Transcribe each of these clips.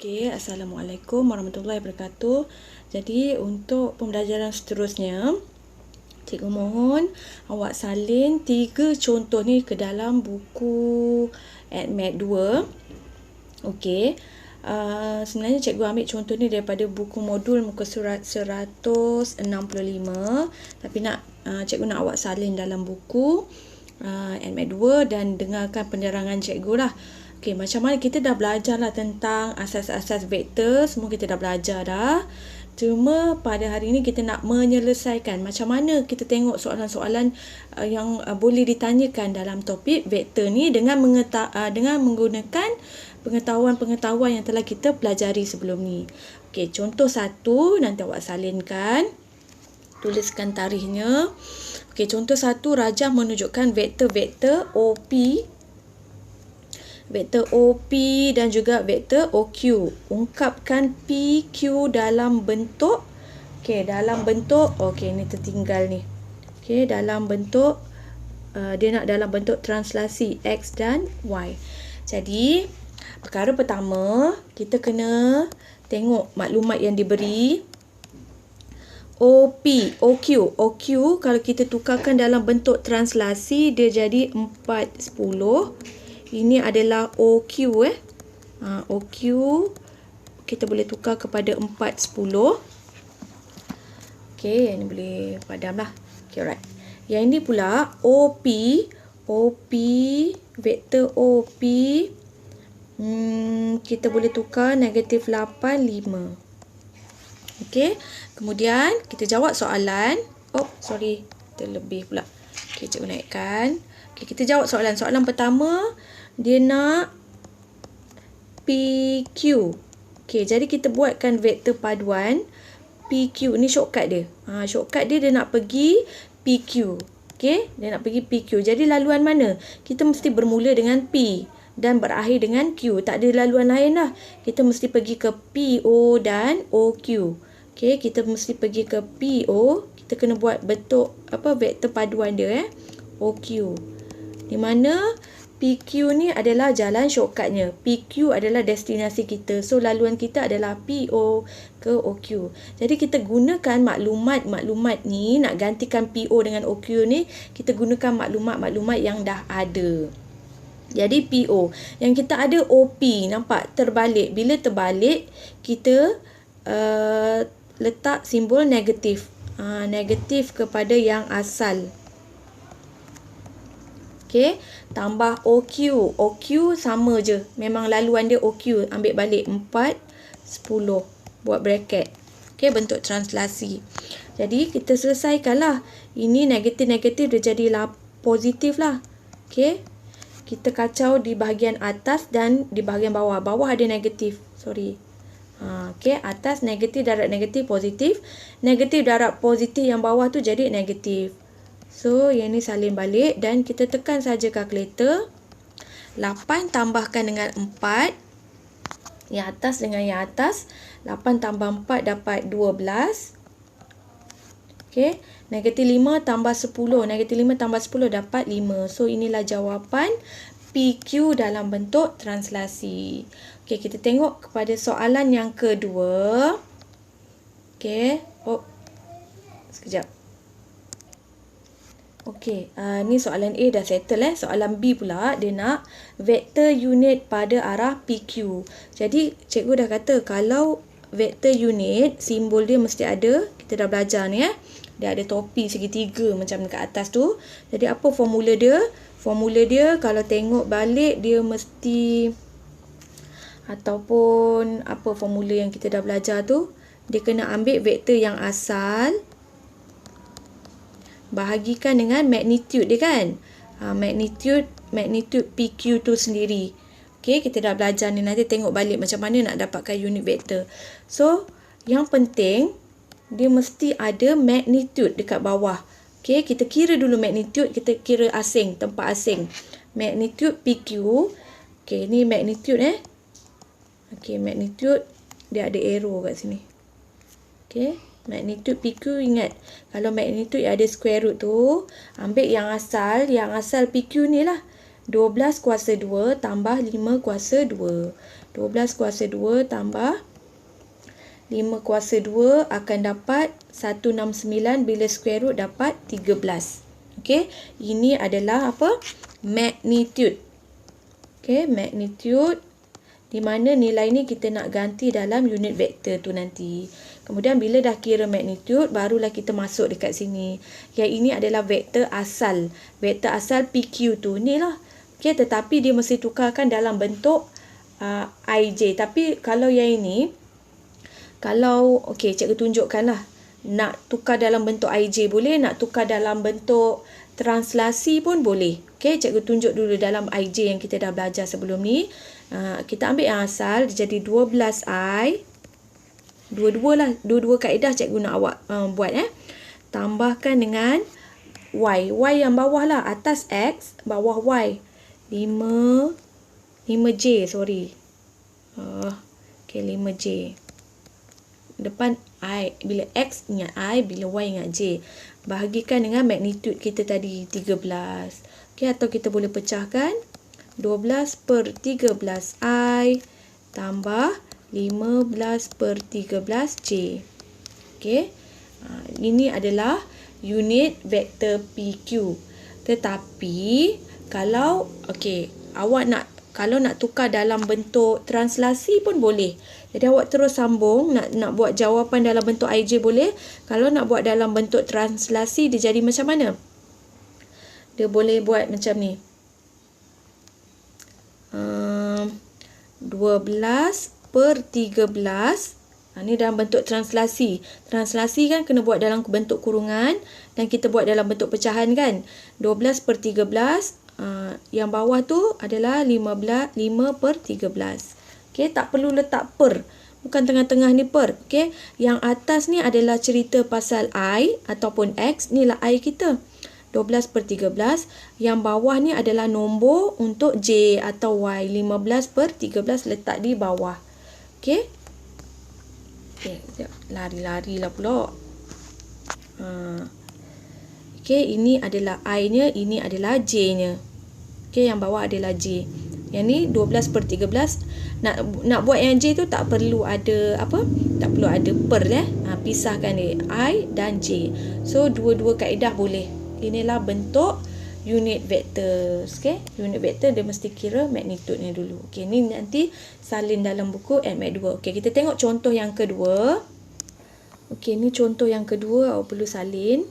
Okey, Assalamualaikum warahmatullahi wabarakatuh. Jadi untuk pembelajaran seterusnya, cikgu mohon awak salin 3 contoh ni ke dalam buku AdMath 2. Okey. Sebenarnya cikgu ambil contoh ni daripada buku modul muka surat 165, tapi cikgu nak awak salin dalam buku AdMath 2 dan dengarkan penerangan cikgu lah. Okey, macam mana kita dah belajar lah tentang asas-asas vektor, semua kita dah belajar dah. Cuma pada hari ini kita nak menyelesaikan macam mana kita tengok soalan-soalan yang boleh ditanyakan dalam topik vektor ni dengan menggunakan pengetahuan-pengetahuan yang telah kita pelajari sebelum ni. Okey, contoh 1 nanti awak salinkan. Tuliskan tarikhnya. Okey, contoh 1, rajah menunjukkan vektor-vektor vektor OP dan juga vektor OQ. Ungkapkan PQ dalam bentuk ni tertinggal ni. Okey, dalam bentuk dia nak dalam bentuk translasi X dan Y. Jadi, perkara pertama, kita kena tengok maklumat yang diberi. OQ kalau kita tukarkan dalam bentuk translasi dia jadi 410. Ini adalah OQ OQ kita boleh tukar kepada 410. Okey, yang ni boleh padam lah. Okey, alright. Yang ini pula OP vektor OP kita boleh tukar negatif 85. Okey, kemudian kita jawab soalan. Terlebih pula. Okey, cikgu naikkan. Okey, kita jawab soalan. Soalan pertama, dia nak PQ. Okey, jadi kita buatkan vektor paduan PQ. Ni shortcut dia. Shortcut dia nak pergi PQ. Okey, dia nak pergi PQ. Jadi laluan mana? Kita mesti bermula dengan P dan berakhir dengan Q. Tak ada laluan lain lah. Kita mesti pergi ke PO dan OQ. Okey, kita mesti pergi ke PO. Kita kena buat bentuk vektor paduan dia OQ. Di mana PQ ni adalah jalan shortcutnya. PQ adalah destinasi kita. So, laluan kita adalah PO ke OQ. Jadi, kita gunakan maklumat ni, nak gantikan PO dengan OQ ni, kita gunakan maklumat yang dah ada. Jadi, PO. Yang kita ada OP, nampak? Terbalik. Bila terbalik, kita letak simbol negatif. Negatif kepada yang asal. Okey, tambah OQ. OQ sama je. Memang laluan dia OQ. Ambil balik 410. Buat bracket. Okey, bentuk translasi. Jadi, kita selesaikanlah. Ini negatif-negatif dia jadi positif lah. Okey. Kita kacau di bahagian atas dan di bahagian bawah. Bawah ada negatif. Okey, atas negatif, darab negatif, positif. Negatif, darab positif yang bawah tu jadi negatif. So, yang ni salin balik dan kita tekan saja kalkulator. 8 tambahkan dengan 4. Yang atas dengan yang atas. 8 tambah 4 dapat 12. Okey. Negatif 5 tambah 10. Negatif 5 tambah 10 dapat 5. So, inilah jawapan PQ dalam bentuk translasi. Okey, kita tengok kepada soalan yang kedua. Okey. Sekejap. Okey, ni soalan A dah settle Soalan B pula, dia nak vektor unit pada arah PQ. Jadi, cikgu dah kata kalau vektor unit, simbol dia mesti ada. Kita dah belajar ni Dia ada topi segitiga macam dekat atas tu. Jadi, apa formula dia? Formula dia, kalau tengok balik, dia mesti ataupun apa formula yang kita dah belajar tu. Dia kena ambil vektor yang asal, bahagikan dengan magnitude dia kan. Magnitude PQ tu sendiri. Okey, kita dah belajar ni. Nanti tengok balik macam mana nak dapatkan unit vektor. So, yang penting dia mesti ada magnitude dekat bawah. Okey, kita kira dulu magnitude, kita kira asing, tempat asing. Magnitude PQ. Okey, ni magnitude Okey, magnitude dia ada arrow kat sini. Okey. Magnitude PQ, ingat. Kalau magnitude ada square root tu, ambil yang asal PQ ni lah. 12 kuasa 2 tambah 5 kuasa 2. 12 kuasa 2 tambah 5 kuasa 2 akan dapat 169 bila square root dapat 13. Okey, ini adalah apa? Magnitude. Okey, magnitude di mana nilai ni kita nak ganti dalam unit vektor tu nanti. Kemudian bila dah kira magnitude, barulah kita masuk dekat sini. Yang ini adalah vektor asal. Vektor asal PQ tu. Ni lah. Okey, tetapi dia mesti tukarkan dalam bentuk IJ. Tapi kalau yang ini, kalau, okey, cikgu tunjukkanlah. Nak tukar dalam bentuk IJ boleh, nak tukar dalam bentuk translasi pun boleh. Okey, cikgu tunjuk dulu dalam IJ yang kita dah belajar sebelum ni. Kita ambil yang asal, dia jadi 12I. Dua-dua lah, dua-dua kaedah cikgu nak awak buat. Tambahkan dengan Y. Y yang bawah lah, atas X, bawah Y. 5J, sorry. Okey, 5J. Depan I, bila X ingat I, bila Y ingat J. Bahagikan dengan magnitude kita tadi, 13. Okey, atau kita boleh pecahkan 12 per 13 I tambah 15 per 13 J. Okey, ini adalah unit vektor PQ. Tetapi kalau kalau nak tukar dalam bentuk translasi pun boleh. Jadi awak terus sambung, nak buat jawapan dalam bentuk IJ boleh. Kalau nak buat dalam bentuk translasi, dia jadi macam mana? Dia boleh buat macam ni. 12 per 13. Ini dalam bentuk translasi. Translasi kan kena buat dalam bentuk kurungan. Dan kita buat dalam bentuk pecahan kan. 12 per 13. Yang bawah tu adalah 5 per 13. Okey, tak perlu letak per. Bukan tengah-tengah ni per. Okey, yang atas ni adalah cerita pasal I ataupun X. Inilah I kita. 12 per 13. Yang bawah ni adalah nombor untuk J atau Y. 15 per 13 letak di bawah. Okey. Okey, lari-lari lah pula. Okey, ini adalah I-nya, ini adalah J-nya. Okey, yang bawah adalah J. Yang ni 12 per 13. Nak buat yang J tu tak perlu ada apa? Tak perlu ada per pisahkan dia I dan J. So dua-dua kaedah boleh. Inilah bentuk unit vektor. Okey, unit vektor dia mesti kira magnitude-nya dulu. Okey, ni nanti salin dalam buku ADMAT 2. Okey, kita tengok contoh yang kedua. Okey, ni contoh yang kedua, awak perlu salin.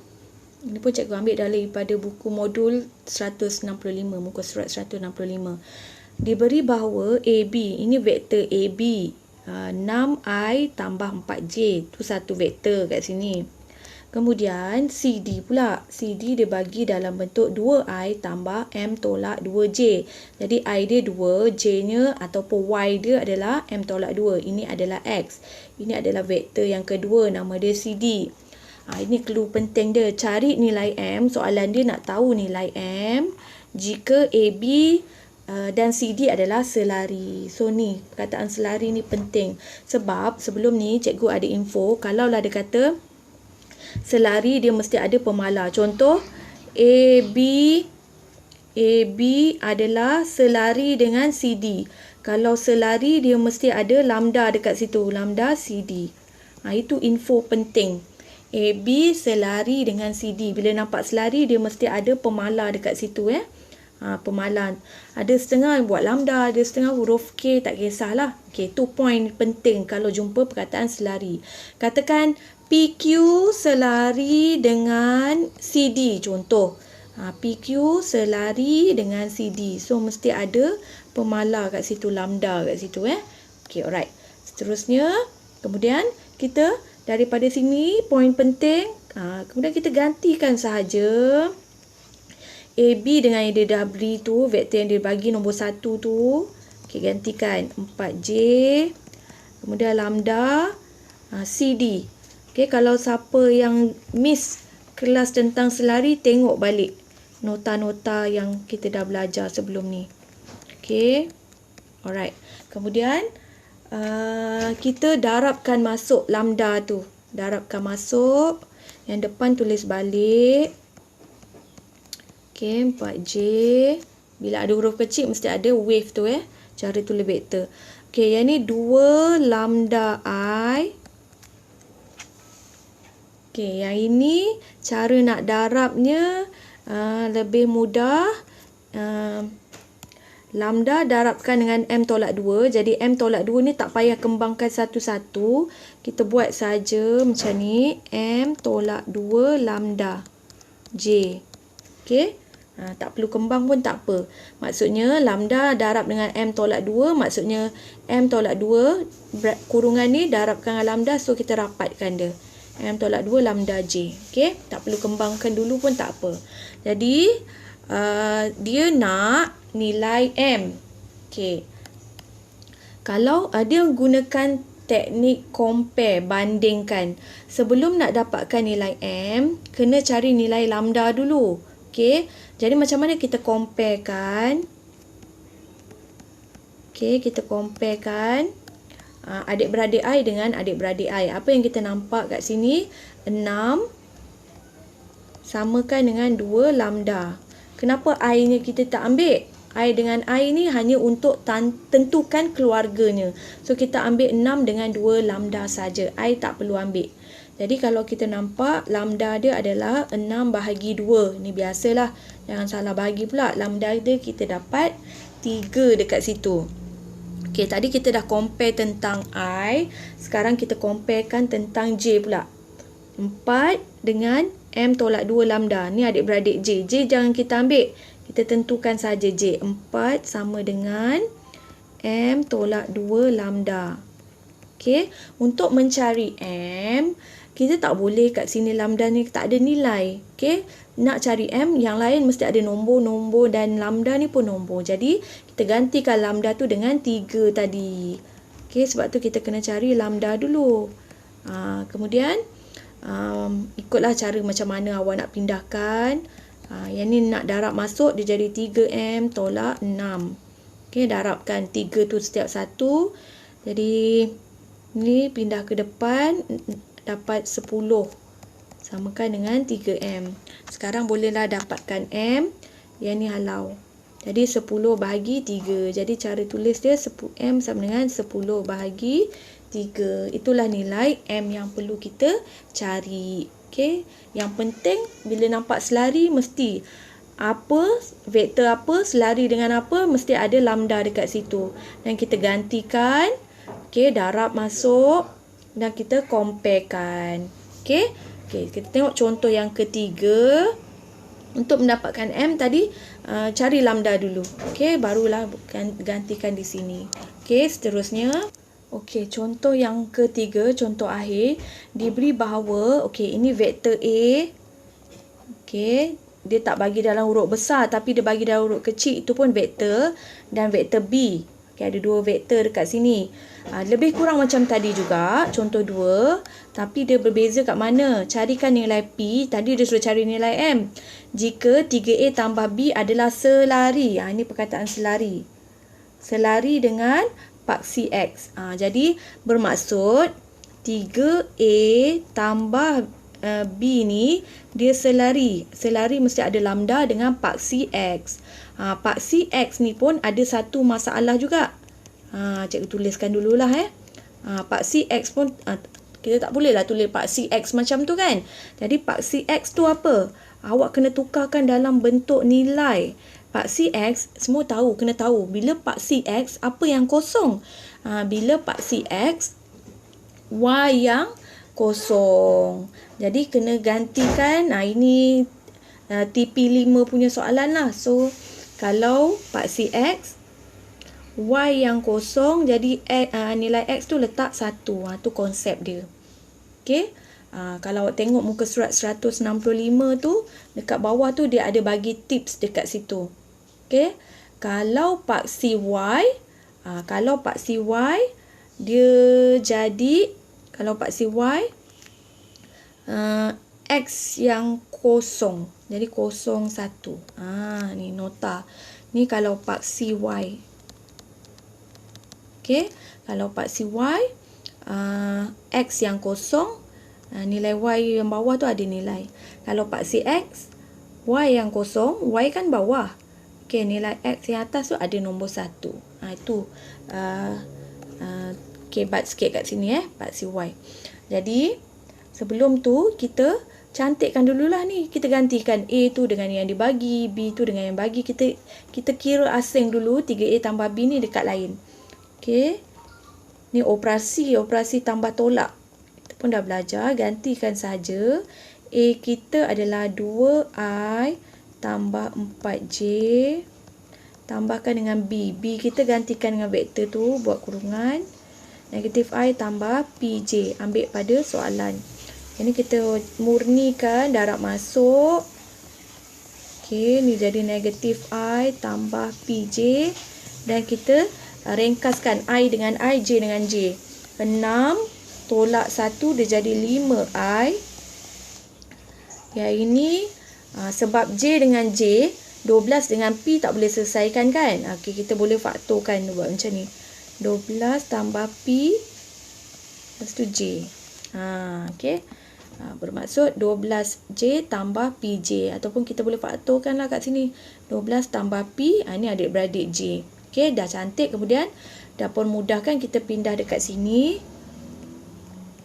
Ini pun cikgu ambil daripada buku modul 165, muka surat 165. Diberi bahawa AB, ini vektor AB, 6I tambah 4J. Tu satu vektor kat sini. Kemudian CD pula. CD dia bagi dalam bentuk 2I tambah M tolak 2J. Jadi I dia 2, J-nya ataupun Y dia adalah M tolak 2. Ini adalah X. Ini adalah vektor yang kedua, nama dia CD. Ini clue penting dia. Cari nilai M. Soalan dia nak tahu nilai M jika AB dan CD adalah selari. So ni, perkataan selari ni penting. Sebab sebelum ni cikgu ada info, kalau lah dia kata selari dia mesti ada pemala. Contoh AB adalah selari dengan CD. Kalau selari dia mesti ada lambda dekat situ, lambda CD. Itu info penting. AB selari dengan CD. Bila nampak selari dia mesti ada pemala dekat situ pemalan. Ada setengah buat lambda, ada setengah huruf K, tak kisahlah. Okey, tu point penting kalau jumpa perkataan selari. Katakan PQ selari dengan CD, contoh. PQ selari dengan CD. So, mesti ada pemala kat situ, lambda kat situ. Okey, alright. Seterusnya, kemudian kita daripada sini, poin penting. Kemudian kita gantikan sahaja AB dengan yang dia dah beri tu, vektor yang dia bagi nombor 1 tu. Okey, gantikan 4J. Kemudian lambda CD. Okey, kalau siapa yang miss kelas tentang selari, tengok balik nota-nota yang kita dah belajar sebelum ni. Okey. Alright. Kemudian kita darabkan masuk lambda tu. Darabkan masuk. Yang depan tulis balik. Okey, 4J Bila ada huruf kecil mesti ada wave tu cara tulis vektor. Okey, yang ni 2 lambda I. Okey, yang ini cara nak darabnya lebih mudah. Lambda darabkan dengan M tolak 2. Jadi M tolak 2 ni tak payah kembangkan satu-satu. Kita buat saja macam ni. M tolak 2 lambda J. Okey. Tak perlu kembang pun tak apa. Maksudnya lambda darab dengan M tolak 2. Maksudnya M tolak 2 kurungan ni darabkan dengan lambda. So kita rapatkan dia. M tolak 2 lambda J. Okey. Tak perlu kembangkan dulu pun tak apa. Jadi dia nak nilai M. Okey. Kalau dia gunakan teknik compare, bandingkan. Sebelum nak dapatkan nilai M, kena cari nilai lambda dulu. Okey. Jadi macam mana kita comparekan? Okey, kita comparekan adik-beradik I dengan adik-beradik I. Apa yang kita nampak kat sini? 6 samakan dengan 2 lambda. Kenapa I ni kita tak ambil? I dengan I ni hanya untuk tentukan keluarganya. So kita ambil 6 dengan 2 lambda saja. I tak perlu ambil. Jadi kalau kita nampak lambda dia adalah 6 bahagi 2. Ni biasalah. Jangan salah bahagi pula. Lambda dia kita dapat 3 dekat situ. Okey, tadi kita dah compare tentang I. Sekarang kita comparekan tentang J pula. 4 dengan M tolak 2 lambda. Ni adik-beradik J. J jangan kita ambil. Kita tentukan saja J. 4 sama dengan M tolak 2 lambda. Okey. Untuk mencari M, kita tak boleh kat sini lambda ni tak ada nilai. Okey. Nak cari M, yang lain mesti ada nombor-nombor dan lambda ni pun nombor. Jadi, kita gantikan lambda tu dengan 3 tadi. Okey. Sebab tu kita kena cari lambda dulu. Kemudian, ikutlah cara macam mana awak nak pindahkan. Yang ni nak darab masuk, dia jadi 3M tolak 6. Okey, darabkan 3 tu setiap satu. Jadi, ni pindah ke depan, dapat 10. Samakan dengan 3M. Sekarang bolehlah dapatkan M. Yang ni halau. Jadi, 10 bahagi 3. Jadi, cara tulis dia M sama dengan 10 bahagi 3. Itulah nilai M yang perlu kita cari. Okey, yang penting bila nampak selari mesti vektor apa selari dengan apa mesti ada lambda dekat situ. Dan kita gantikan, okey, darab masuk dan kita comparekan. Okey. Okey, kita tengok contoh yang ketiga. Untuk mendapatkan M tadi cari lambda dulu. Okey, barulah gantikan di sini. Okey, seterusnya okey, contoh yang ketiga, contoh akhir, diberi bahawa, okey, ini vektor A. Okey, dia tak bagi dalam huruf besar tapi dia bagi dalam huruf kecil, itu pun vektor, dan vektor B. Okey, ada dua vektor dekat sini. Lebih kurang macam tadi juga, contoh 2, tapi dia berbeza kat mana? Carikan nilai P, tadi dia suruh cari nilai M. Jika 3A tambah B adalah selari. Ini perkataan selari. Selari dengan paksi X. Jadi bermaksud 3A tambah B ni dia selari. Selari mesti ada lambda dengan paksi X. Paksi X ni pun ada satu masalah juga. Cikgu tuliskan dululah paksi X pun kita tak bolehlah tulis paksi X macam tu kan. Jadi paksi X tu apa? Awak kena tukarkan dalam bentuk nilai. Paksi X, semua tahu, kena tahu. Bila paksi X, apa yang kosong? Bila paksi X, Y yang kosong. Jadi, kena gantikan. Ini TP5 punya soalan lah. So, kalau paksi X, Y yang kosong, jadi nilai X tu letak 1. Tu konsep dia. Okay? Kalau awak tengok muka surat 165 tu, dekat bawah tu dia ada bagi tips dekat situ. Okey, kalau paksi Y, dia jadi, kalau paksi Y, X yang kosong. Jadi 01. Ni nota. Ni kalau paksi Y. Okey, kalau paksi Y, X yang kosong, nilai Y yang bawah tu ada nilai. Kalau paksi X, Y yang kosong, Y kan bawah. Okey, nilai X yang atas tu ada nombor 1. Itu bat sikit kat sini bat CY. Jadi sebelum tu kita cantikkan dululah ni. Kita gantikan A tu dengan yang dibagi, B tu dengan yang bagi. Kita kira asing dulu 3A tambah B ni dekat lain. Okey. Ni operasi tambah tolak. Kita pun dah belajar, gantikan saja. A kita adalah 2I tambah 4J tambahkan dengan B. B kita gantikan dengan vektor tu, buat kurungan. Negatif I tambah PJ. Ambil pada soalan. Ini kita murnikan darab masuk. Okey, ni jadi negatif I tambah PJ. Dan kita ringkaskan I dengan I, J dengan J. 6 tolak 1 dia jadi 5I. Yang ini sebab J dengan J, 12 dengan P tak boleh selesaikan kan? Okey, kita boleh faktorkan buat macam ni. 12 tambah P lepas tu J. Okey. Bermaksud 12J tambah PJ. Ataupun kita boleh faktorkan lah kat sini. 12 tambah P, ni adik-beradik J. Okey, dah cantik. Kemudian, dah pun mudahkan kita pindah dekat sini.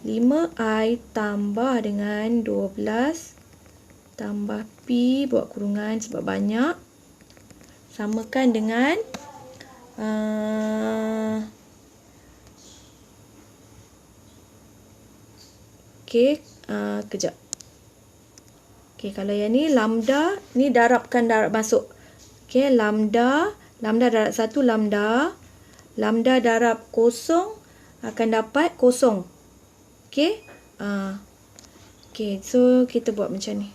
5I tambah dengan 12 tambah P, buat kurungan sebab banyak. Samakan dengan okey, kejap. Okey, kalau yang ni lambda, ni darab masuk. Okey, lambda darab 1 lambda. Lambda darab kosong akan dapat kosong. Okey. Okey, so kita buat macam ni.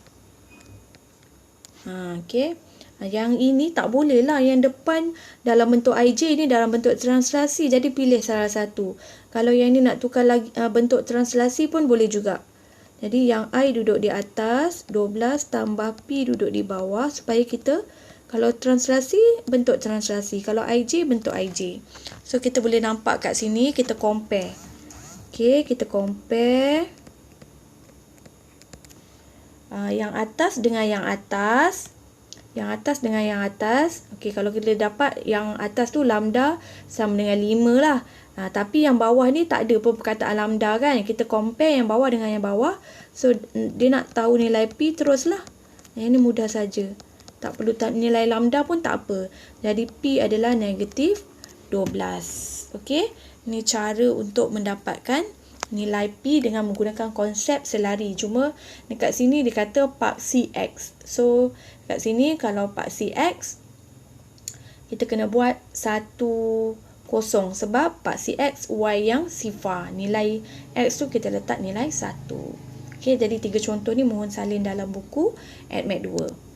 Okey. Yang ini tak boleh lah. Yang depan dalam bentuk IJ ni dalam bentuk translasi. Jadi pilih salah satu. Kalau yang ni nak tukar lagi bentuk translasi pun boleh juga. Jadi yang I duduk di atas. 12 tambah P duduk di bawah. Supaya kita, kalau translasi, bentuk translasi. Kalau IJ, bentuk IJ. So kita boleh nampak kat sini. Kita compare. Okey, kita compare. Yang atas dengan yang atas. Yang atas dengan yang atas. Okey, kalau kita dapat yang atas tu lambda sama dengan 5 lah. Tapi yang bawah ni tak ada pun perkataan lambda kan. Kita compare yang bawah dengan yang bawah. So, dia nak tahu nilai P teruslah. Yang ini mudah saja. Tak perlu nilai lambda pun tak apa. Jadi, P adalah negatif 12. Okey, ini cara untuk mendapatkan nilai P dengan menggunakan konsep selari. Cuma dekat sini dia kata paksi X. So, kat sini kalau paksi X, kita kena buat 1, 0. Sebab paksi X, Y yang sifar. Nilai X tu kita letak nilai 1. Okey, jadi 3 contoh ni mohon salin dalam buku AdMath 2.